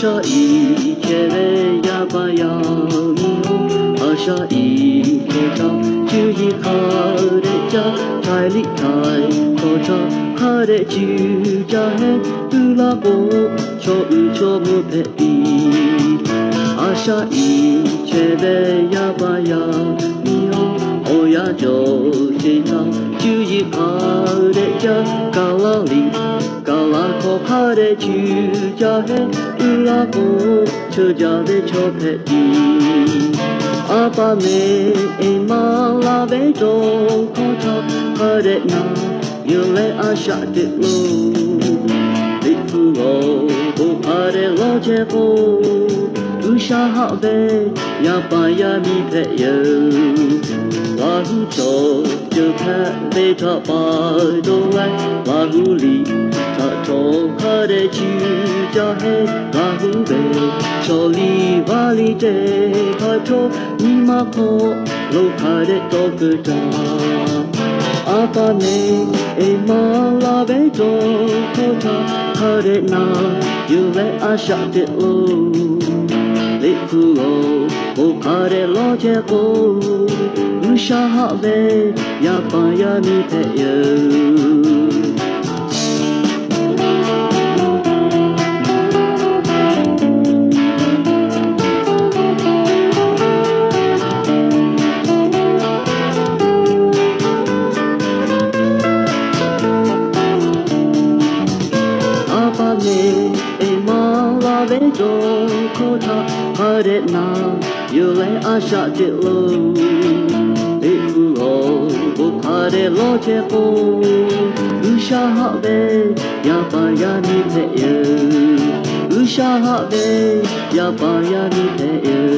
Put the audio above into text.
아샤이 케레 야바야미호 아샤이 케자 주지 카레자 타일리 타이 코자 카레 주자해 둘라보 초무페이 아샤이 케레 야바야미호 오야조 제자 주지 카레자 갈라리 갈라코 카레 주자해 둘라보 초자데 초페이 아바메 에말라베조 코타 카레나 요레 아샤데로 리푸로 오카레 로제고 우샤하베 야바야미페요 라후조 저카베 타바도라 라후리 타토 카레 주자해 라후베 쇼리 발리제 타토 니마코 로카레 토크자 아바네 에말라베조 코타 카레나 유레 아샤데로 리쿠로 오카레 로제고 우샤하베 야바야미페요 에말라베조 코타 카레나 요레 아샤데로 리쿠로 오카레 로제고 우샤하베 야바야미페요 우샤하베 야바야미페요